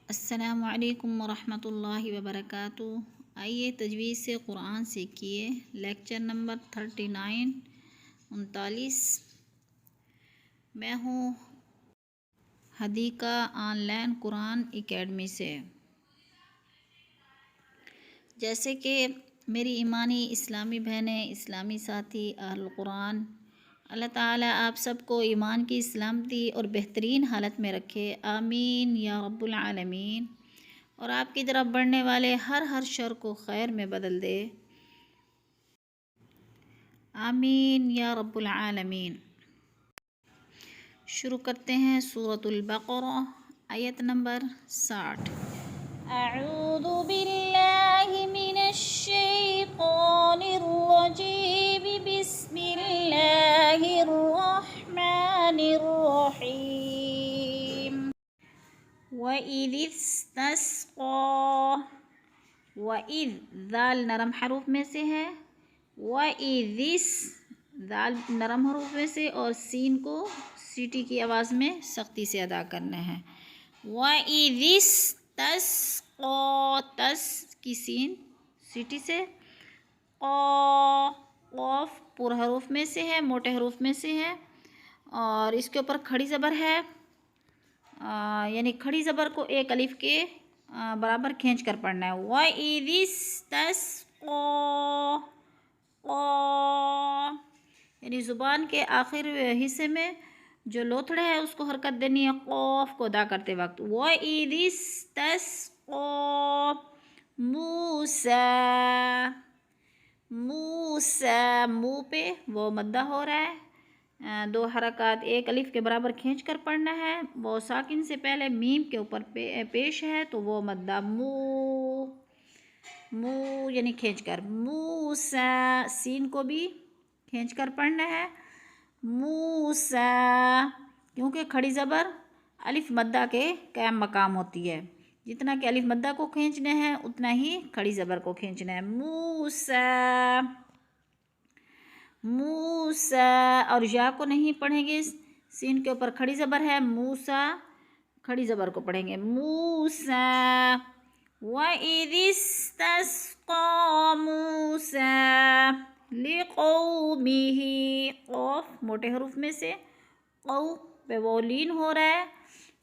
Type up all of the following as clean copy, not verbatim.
السلام علیکم ورحمۃ اللہ وبرکاتہ۔ آئیے تجوید سے قرآن سیکھیے، لیکچر نمبر 39 میں ہوں Hadiqa on line Quran academy سے۔ جیسے کہ میری ایمانی اسلامی بہنیں، اسلامی ساتھی، اہل قرآن، اللہ تعالیٰ آپ سب کو ایمان کی سلامتی اور بہترین حالت میں رکھے، آمین یا رب العالمین، اور آپ کی طرف بڑھنے والے ہر شر کو خیر میں بدل دے، آمین یا رب العالمین۔ شروع کرتے ہیں سورۃ البقرہ، آیت نمبر 60۔ اعوذ باللہ من الشیطان الرجیم، بسم اللہ الرحمن الرحیم۔ وَإِذِ اسْتَسْقَىٰ، وَإِذ ذال نرم حروف میں سے ہے، وَإِذِ ذال نرم حروف میں سے، اور سین کو سیٹی کی آواز میں سختی سے ادا کرنا ہے۔ وَإِذِ اسْتَسْقَىٰ، تس کی سین سیٹی سے، قاف پر حروف میں سے ہے، موٹے حروف میں سے ہے، اور اس کے اوپر کھڑی زبر ہے، یعنی کھڑی زبر کو ایک الف کے برابر کھینچ کر پڑھنا ہے۔ وَإِذِ اسْتَسْقَىٰ، یعنی زبان کے آخر حصے میں جو لوتھڑے ہے اس کو حرکت دینی ہے قاف کو ادا کرتے وقت۔ وَإِذِ اسْتَسْقَىٰ مُوسَىٰ، موسیٰ، منہ پہ وہ مدہ ہو رہا ہے، دو حرکات ایک الف کے برابر کھینچ کر پڑھنا ہے، وہ ساکن سے پہلے میم کے اوپر پیش ہے تو وہ مدہ مو یعنی کھینچ کر، موسیٰ، سین کو بھی کھینچ کر پڑھنا ہے، موسیٰ، کیونکہ کھڑی زبر الف مدہ کے قائم مقام ہوتی ہے، جتنا کہ الف مدہ کو کھینچنا ہے اتنا ہی کھڑی زبر کو کھینچنا ہے۔ موسیٰ، موسیٰ، اور یا کو نہیں پڑھیں گے، سین کے اوپر کھڑی زبر ہے، موسیٰ کھڑی زبر کو پڑھیں گے، موسیٰ۔ وَإِذِ اسْتَسْقَىٰ مُوسَىٰ لِقَوْمِهِ، قاف موٹے حروف میں سے، قو پہ وہ لین ہو رہا ہے،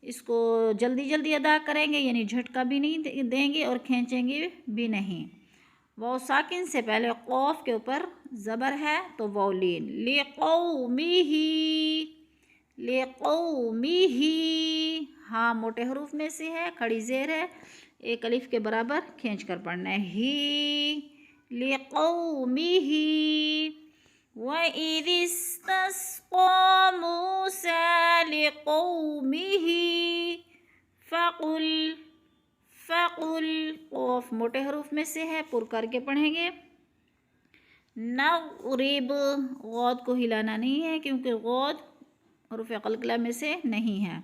اس کو جلدی ادا کریں گے، یعنی جھٹکا بھی نہیں دیں گے اور کھینچیں گے بھی نہیں۔ وہ ساکن سے پہلے قاف کے اوپر زبر ہے تو وہ لین، لِقَوْمِهِ، لِقَوْمِهِ، ہاں موٹے حروف میں سے ہے، کھڑی زیر ہے، ایک الف کے برابر کھینچ کر پڑھنا ہے، ہی، لِقَوْمِهِ۔ وَإِذِ اسْتَسْقَىٰ مُوسَىٰ لِقَوْمِهِ فَقُلْ، قاف موٹے حروف میں سے ہے، پر کر کے پڑھیں گے، نَضْرِبْ، غود کو ہلانا نہیں ہے کیونکہ غود حروف قلقلہ میں سے نہیں ہے،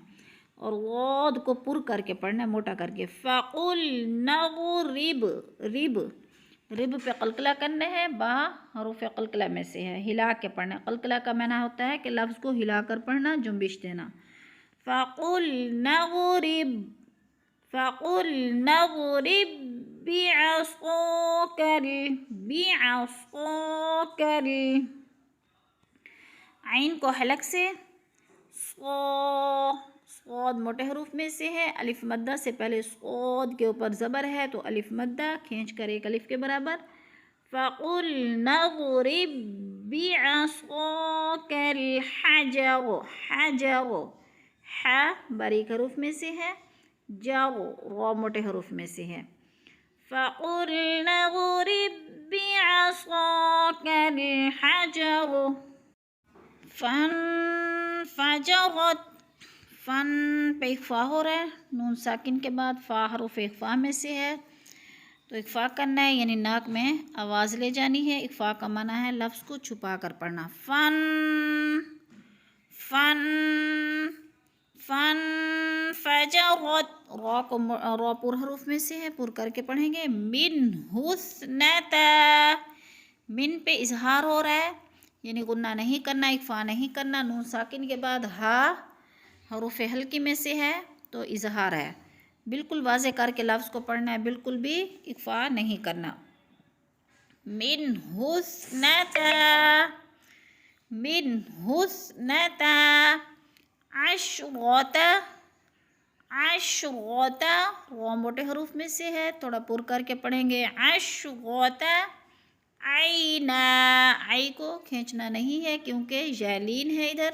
اور غود کو پر کر کے پڑھنا ہے، موٹا کر کے، فَقُلْ نَضْرِبْ، رب پہ قلقلہ کرنے ہے، با حروف قلقلہ میں سے ہے، ہلا کے پڑھنا ہے، قلقلہ کا معنی ہوتا ہے کہ لفظ کو ہلا کر پڑھنا، جنبش دینا۔ فَقُلْ نَضْرِبْ بِعَصَاكَ، عین کو حلق سے، صاد موٹے حروف میں سے ہے، الف مدہ سے پہلے صاد کے اوپر زبر ہے تو الف مدہ کھینچ کر ایک الف کے برابر، فَقُلْ نَضْرِبْ بِعَصَاكَ الْحَجَرَ، حجر، ح باریک حروف میں سے ہے، جر را موٹے حروف میں سے ہے، فَقُلْ نَضْرِبْ بِعَصَاكَ الْحَجَرَ فَانْفَجَرَتْ، فن پہ اخفا ہو رہا ہے، نون ساکن کے بعد فا حروف اخفا میں سے ہے تو اخفا کرنا ہے، یعنی ناک میں آواز لے جانی ہے، اخفا کا معنی ہے لفظ کو چھپا کر پڑھنا، فَانْفَجَرَتْ، را پر حروف میں سے ہے، پر کر کے پڑھیں گے، مِنْهُ اثْنَتَا، من پہ اظہار ہو رہا ہے، یعنی غنہ نہیں کرنا، اخفا نہیں کرنا، نون ساکن کے بعد ہا حروف حلقی میں سے ہے تو اظہار ہے، بالکل واضح کر کے لفظ کو پڑھنا ہے، بالکل بھی اخفا نہیں کرنا۔ من حسنتا، من حسنتا عشرتا، عشرتا وہ موٹے حروف میں سے ہے، تھوڑا پر کر کے پڑھیں گے، عشرتا عینا، آئی کو کھینچنا نہیں ہے کیونکہ جالین ہے ادھر،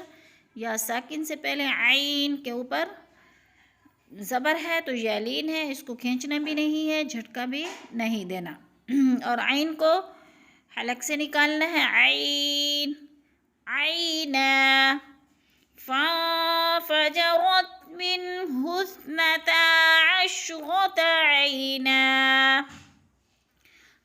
یا ساکن سے پہلے عین کے اوپر زبر ہے تو جالین ہے، اس کو کھینچنا بھی نہیں ہے، جھٹکا بھی نہیں دینا، اور عین کو حلق سے نکالنا ہے، عین، عینا، فانفجرت منه اثنتا عشرة عینا۔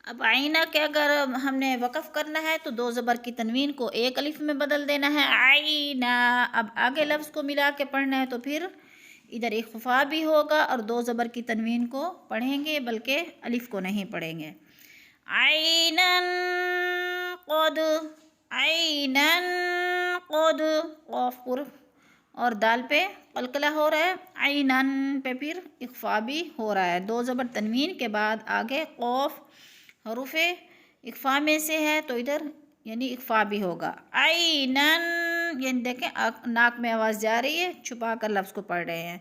اب عینہ کے اگر ہم نے وقف کرنا ہے تو دو زبر کی تنوین کو ایک الف میں بدل دینا ہے، عینہ۔ اب آگے لفظ کو ملا کے پڑھنا ہے تو پھر ادھر اخفا بھی ہوگا اور دو زبر کی تنوین کو پڑھیں گے، بلکہ الف کو نہیں پڑھیں گے، عیناً قد، عیناً قد، قاف پر اور دال پہ قلقلہ ہو رہا ہے، عیناً پہ پھر اخفا بھی ہو رہا ہے، دو زبر تنوین کے بعد آگے قاف حروف اخفا میں سے ہے تو ادھر یعنی اخفا بھی ہوگا، عیناً، یعنی دیکھیں ناک میں آواز جا رہی ہے، چھپا کر لفظ کو پڑھ رہے ہیں،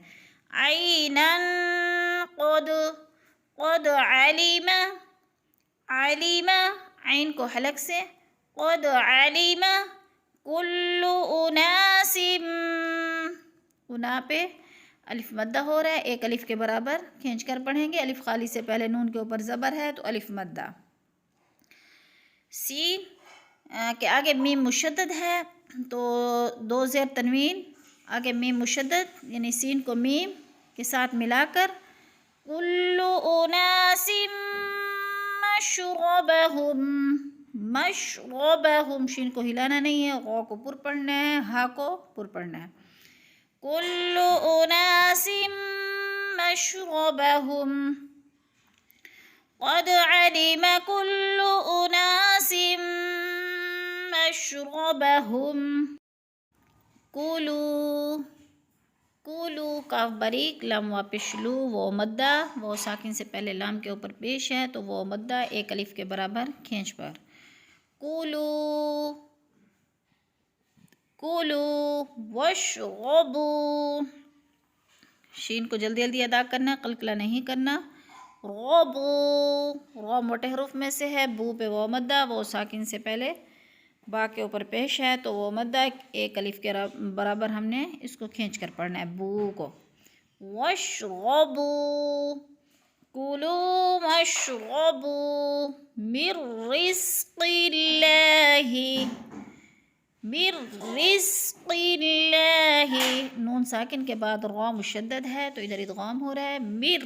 عیناً قد، قد علم، علم، عین کو حلق سے، قد علم کل اناس، انا پہ الف مدہ ہو رہا ہے، ایک الف کے برابر کھینچ کر پڑھیں گے، الف خالی سے پہلے نون کے اوپر زبر ہے تو الف مدہ، سین کے آگے میم مشدد ہے تو دو زیر تنوین، آگے میم مشدد یعنی سین کو میم کے ساتھ ملا کر، کل اناس مشربہم، مشربہم، شین کو ہلانا نہیں ہے، غو کو پر پڑھنا ہے، ہا کو پر پڑھنا ہے، کل اناس مشربہم، قد علم كل اناس مشربہم، کلو، کلو، کاف باریک، لام واپس لو، وہ مدہ، وہ ساکن سے پہلے لام کے اوپر پیش ہے تو وہ مدہ ایک الف کے برابر کھینچ پر، کلو، کلو واشربو، شین کو جلدی جلدی ادا کرنا، قلقلہ نہیں کرنا، غبو، غو موٹے حروف میں سے ہے، بو پہ وہ مدہ، وہ ساکن سے پہلے با کے اوپر پیش ہے تو وہ مدہ ایک الف کے برابر ہم نے اس کو کھینچ کر پڑھنا ہے، بو کو، واشربو، کلو واشربو من رزق اللہ، من رزق اللہ، نون ساکن کے بعد را مشدد ہے تو ادھر ادغام ہو رہا ہے، مر،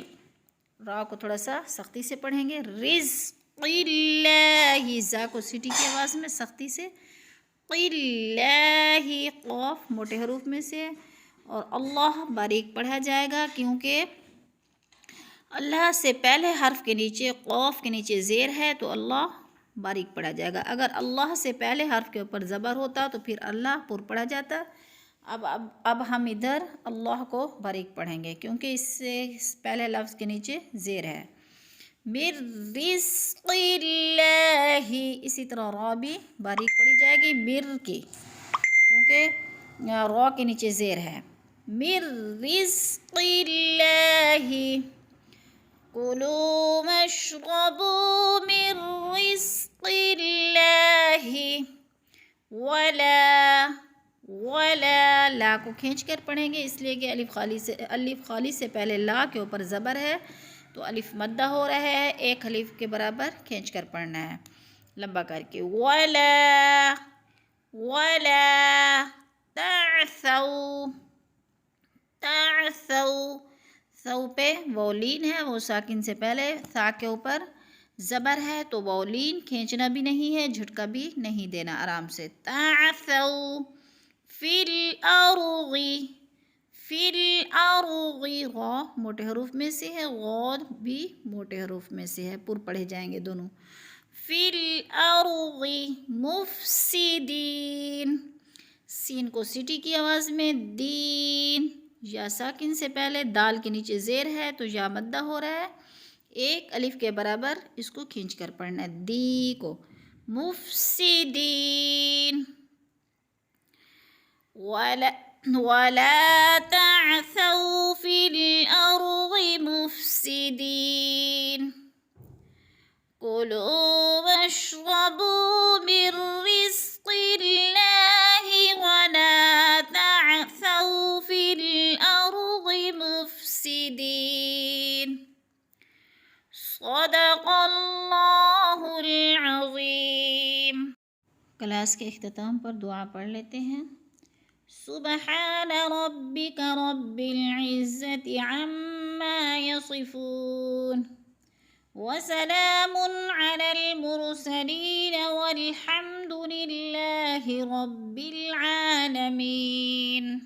را کو تھوڑا سا سختی سے پڑھیں گے، رزق اللہ، زا کو سیٹی کی آواز میں سختی سے، اللہ، قاف موٹے حروف میں سے اور اللہ باریک پڑھا جائے گا کیونکہ اللہ سے پہلے حرف کے نیچے قاف کے نیچے زیر ہے تو اللہ باریک پڑھا جائے گا، اگر اللہ سے پہلے حرف کے اوپر زبر ہوتا تو پھر اللہ پر پڑھا جاتا، اب ہم ادھر اللہ کو باریک پڑھیں گے کیونکہ اس سے پہلے لفظ کے نیچے زیر ہے، من رزق اللہ، اسی طرح را بھی باریک پڑھی جائے گی مر کی کیونکہ را کے نیچے زیر ہے، من رزق اللہ، کلوا واشربوا من رزق اللہ، ولا، ولا، لا کو کھینچ کر پڑھیں گے اس لیے کہ الف خالی سے پہلے لا کے اوپر زبر ہے تو الف مدہ ہو رہا ہے، ایک الف کے برابر کھینچ کر پڑھنا ہے لمبا کر کے، ولا، ولا تعثوا، تعثوا، ثو پہ وولین ہے، وہ ساکن سے پہلے ثا کے اوپر زبر ہے تو وولین کھینچنا بھی نہیں ہے، جھٹکا بھی نہیں دینا، آرام سے، تعثوا فی الارض، فی الارض، غو موٹے حروف میں سے ہے، غود بھی موٹے حروف میں سے ہے، پر پڑھے جائیں گے دونوں، فی الارض مفسدین، سین کو سیٹی کی آواز میں، دین، یا ساکن سے پہلے دال کے نیچے زیر ہے تو یا مدہ ہو رہا ہے، ایک الف کے برابر اس کو کھینچ کر پڑھنا ہے، دی کو، مفسدین، وَلَا تَعْثَوْا فِي الْأَرْضِ مُفْسِدِينَ كُلُوا وَاشْرَبُوا مِن رِّزْقِ اللَّهِ وَلَا تَعْثَوْا فِي الْأَرْضِ مُفْسِدِينَ صدق اللہ العظیم۔ کلاس کے اختتام پر دعا پڑھ لیتے ہیں۔ سبحان ربک رب العزت عما یصفون وسلام علی المرسلین والحمد للہ رب العالمین۔